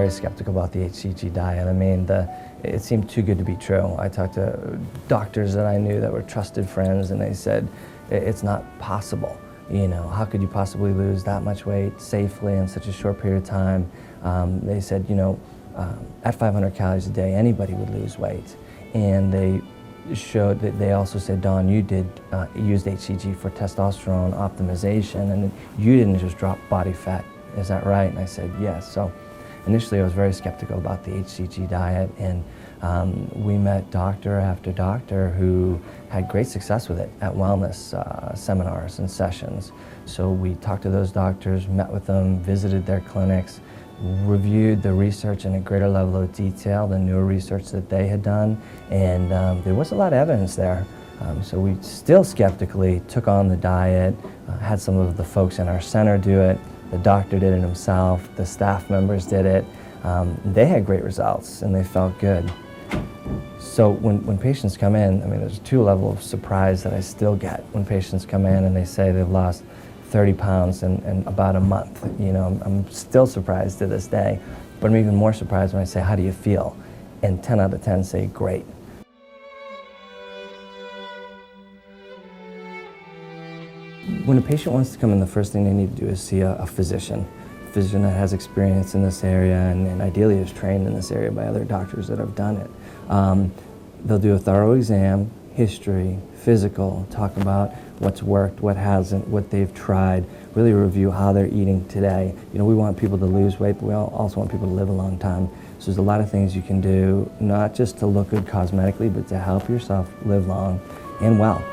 very skeptical about the hCG diet. I mean, it seemed too good to be true. I talked to doctors that I knew that were trusted friends, and they said, it's not possible. You know, how could you possibly lose that much weight safely in such a short period of time? They said, you know, at 500 calories a day, anybody would lose weight. And they showed that they also said, Don, you used hCG for testosterone optimization, and you didn't just drop body fat. Is that right? And I said, yes. So initially I was very skeptical about the hCG diet, and we met doctor after doctor who had great success with it at wellness seminars and sessions. So we talked to those doctors, met with them, visited their clinics, reviewed the research in a greater level of detail, the newer research that they had done, and there was a lot of evidence there. So we still skeptically took on the diet, had some of the folks in our center do it, the doctor did it himself, the staff members did it. They had great results and they felt good. So when patients come in, I mean, there's two levels of surprise that I still get when patients come in and they say they've lost 30 pounds in about a month. You know, I'm still surprised to this day, but I'm even more surprised when I say, how do you feel? And 10 out of 10 say, great. When a patient wants to come in, the first thing they need to do is see a physician that has experience in this area and ideally is trained in this area by other doctors that have done it. They'll do a thorough exam, history, physical, talk about what's worked, what hasn't, what they've tried, really review how they're eating today. You know, we want people to lose weight, but we also want people to live a long time. So there's a lot of things you can do, not just to look good cosmetically, but to help yourself live long and well.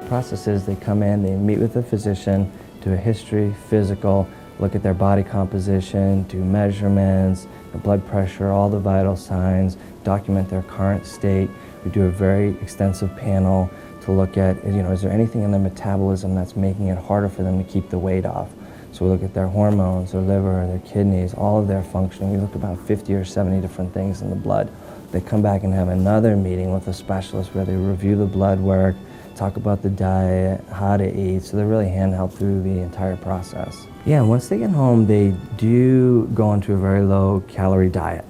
The process is they come in, they meet with a physician, do a history, physical, look at their body composition, do measurements, their blood pressure, all the vital signs, document their current state. We do a very extensive panel to look at, you know, is there anything in their metabolism that's making it harder for them to keep the weight off? So we look at their hormones, their liver, their kidneys, all of their functioning. We look at about 50 or 70 different things in the blood. They come back and have another meeting with a specialist where they review the blood work, talk about the diet, how to eat, so they're really handheld through the entire process. Yeah, once they get home, they do go into a very low calorie diet.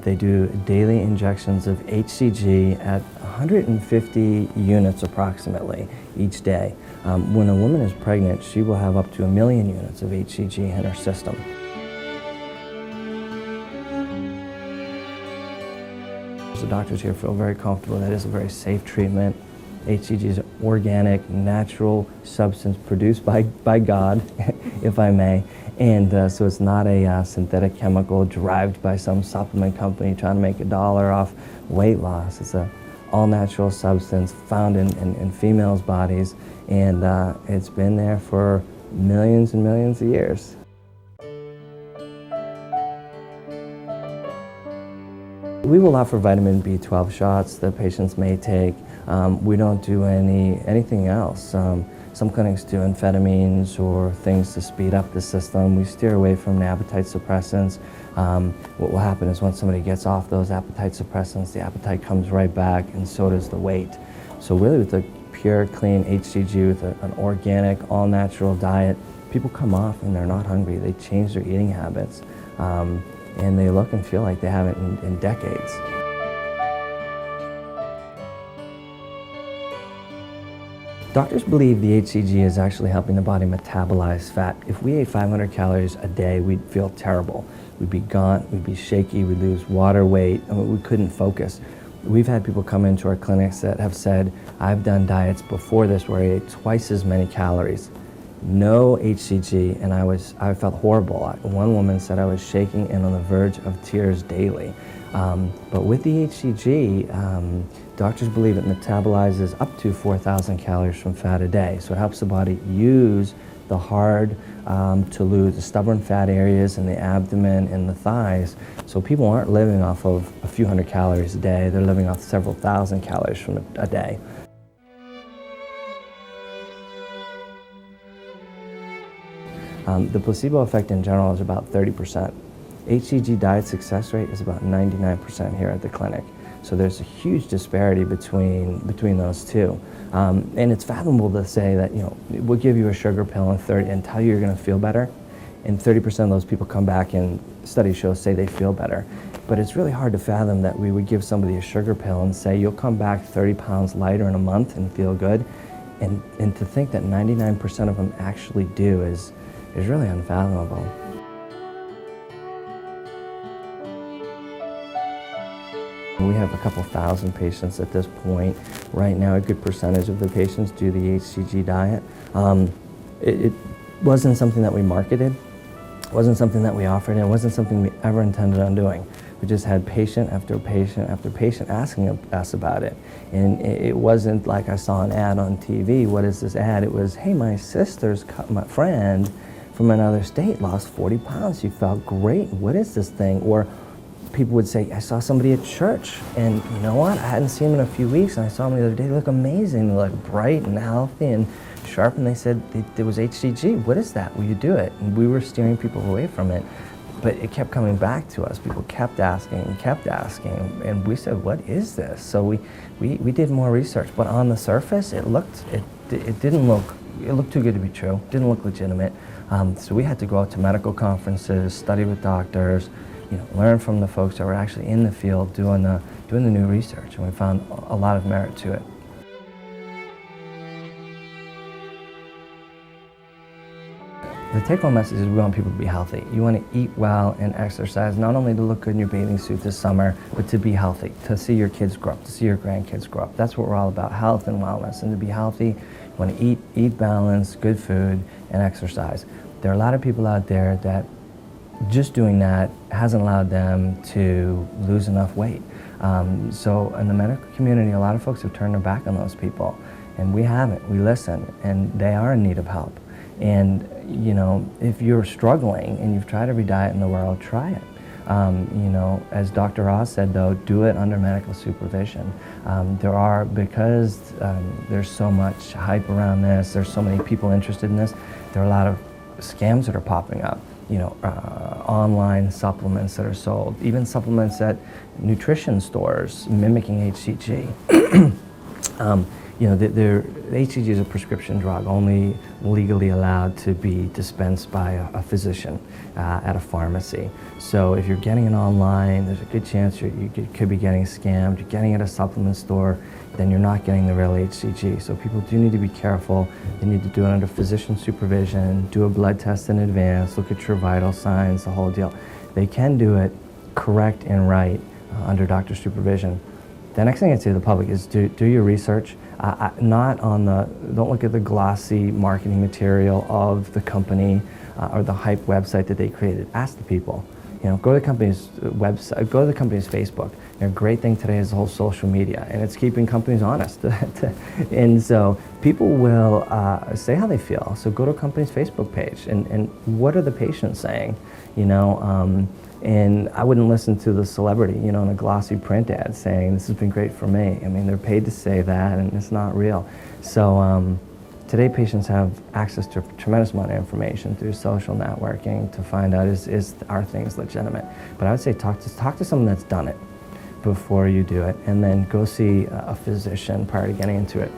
They do daily injections of hCG at 150 units approximately each day. When a woman is pregnant, she will have up to 1 million units of hCG in her system. The doctors here feel very comfortable that it's a very safe treatment. hCG is an organic, natural substance produced by God, if I may, and so it's not a synthetic chemical derived by some supplement company trying to make $1 off weight loss. It's an all-natural substance found in females' bodies, and it's been there for millions and millions of years. We will offer vitamin B12 shots that patients may take. We don't do anything else. Some clinics do amphetamines or things to speed up the system. We steer away from the appetite suppressants. What will happen is once somebody gets off those appetite suppressants, the appetite comes right back, and so does the weight. So really with a pure, clean hCG, with an organic, all-natural diet, people come off and they're not hungry. They change their eating habits. And they look and feel like they haven't in decades. Doctors believe the hCG is actually helping the body metabolize fat. If we ate 500 calories a day, we'd feel terrible. We'd be gaunt, we'd be shaky, we'd lose water weight, and we couldn't focus. We've had people come into our clinics that have said, I've done diets before this where I ate twice as many calories. No hCG, and I felt horrible. One woman said I was shaking and on the verge of tears daily. But with the hCG, doctors believe it metabolizes up to 4,000 calories from fat a day. So it helps the body use the hard to lose, the stubborn fat areas in the abdomen and the thighs. So people aren't living off of a few hundred calories a day, they're living off several thousand calories from a day. The placebo effect in general is about 30%. hCG diet success rate is about 99% here at the clinic. So there's a huge disparity between those two. And it's fathomable to say that, we'll give you a sugar pill and tell you you're going to feel better, and 30% of those people come back and studies show say they feel better. But it's really hard to fathom that we would give somebody a sugar pill and say you'll come back 30 pounds lighter in a month and feel good, and to think that 99% of them actually do is really unfathomable. We have a couple thousand patients at this point. Right now, a good percentage of the patients do the hCG diet. It wasn't something that we marketed, it wasn't something that we offered, and it wasn't something we ever intended on doing. We just had patient after patient after patient asking us about it. And it wasn't like I saw an ad on TV. What is this ad? It was, hey, my my friend from another state lost 40 pounds. She felt great. What is this thing? Or people would say, I saw somebody at church, and you know what? I hadn't seen them in a few weeks, and I saw them the other day. They look amazing. They look bright and healthy and sharp, and they said it was hCG. What is that? Will you do it? And we were steering people away from it, but it kept coming back to us. People kept asking, and we said, what is this? So we did more research, but on the surface, it looked too good to be true. It didn't look legitimate. So we had to go out to medical conferences, study with doctors, learn from the folks that were actually in the field doing the new research, and we found a lot of merit to it. The take-home message is we want people to be healthy. You want to eat well and exercise, not only to look good in your bathing suit this summer, but to be healthy, to see your kids grow up, to see your grandkids grow up. That's what we're all about, health and wellness. And to be healthy, you want to eat balanced, good food, and exercise. There are a lot of people out there that just doing that hasn't allowed them to lose enough weight. So in the medical community, a lot of folks have turned their back on those people, and we haven't. We listen, and they are in need of help. And if you're struggling and you've tried every diet in the world, try it. As Dr. Oz said, though, do it under medical supervision. Because there's so much hype around this, there's so many people interested in this, there are a lot of scams that are popping up. Online supplements that are sold, even supplements at nutrition stores mimicking hCG. The hCG is a prescription drug, only legally allowed to be dispensed by a physician at a pharmacy. So if you're getting it online, there's a good chance you could be getting scammed. You're getting it at a supplement store, then you're not getting the real hCG. So people do need to be careful. They need to do it under physician supervision, do a blood test in advance, look at your vital signs, the whole deal. They can do it correct and right under doctor supervision. The next thing I'd say to the public is do your research. Don't look at the glossy marketing material of the company or the hype website that they created. Ask the people. Go to the company's website, go to the company's Facebook. A great thing today is the whole social media, and it's keeping companies honest. And so people will say how they feel. So go to a company's Facebook page, and what are the patients saying? And I wouldn't listen to the celebrity, in a glossy print ad saying, this has been great for me. I mean, they're paid to say that, and it's not real. So today patients have access to a tremendous amount of information through social networking to find out are things legitimate. But I would say talk to someone that's done it before you do it, and then go see a physician prior to getting into it.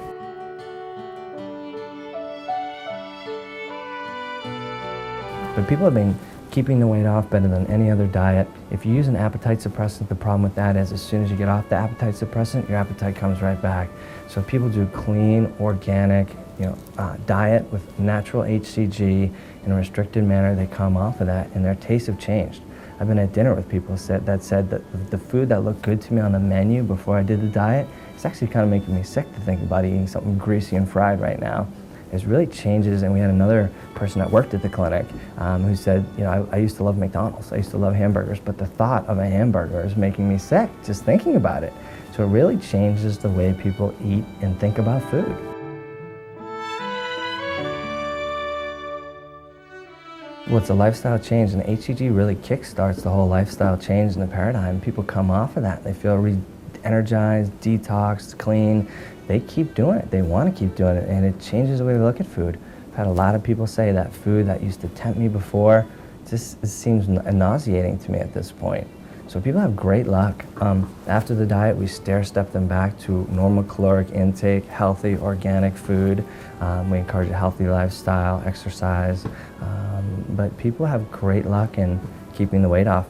But people have been keeping the weight off better than any other diet. If you use an appetite suppressant, the problem with that is as soon as you get off the appetite suppressant, your appetite comes right back. So if people do clean, organic, diet with natural hCG in a restricted manner, they come off of that and their tastes have changed. I've been at dinner with people that said that the food that looked good to me on the menu before I did the diet, it's actually kind of making me sick to think about eating something greasy and fried right now. It really changes. And we had another person that worked at the clinic who said, I used to love McDonald's. I used to love hamburgers, but the thought of a hamburger is making me sick just thinking about it. So it really changes the way people eat and think about food. Well, it's a lifestyle change, and hCG really kickstarts the whole lifestyle change in the paradigm. People come off of that. They feel energized, detoxed, clean. They keep doing it. They want to keep doing it, and it changes the way they look at food. I've had a lot of people say that food that used to tempt me before just seems nauseating to me at this point. So people have great luck. After the diet, we stair-step them back to normal caloric intake, healthy, organic food. We encourage a healthy lifestyle, exercise, but people have great luck in keeping the weight off.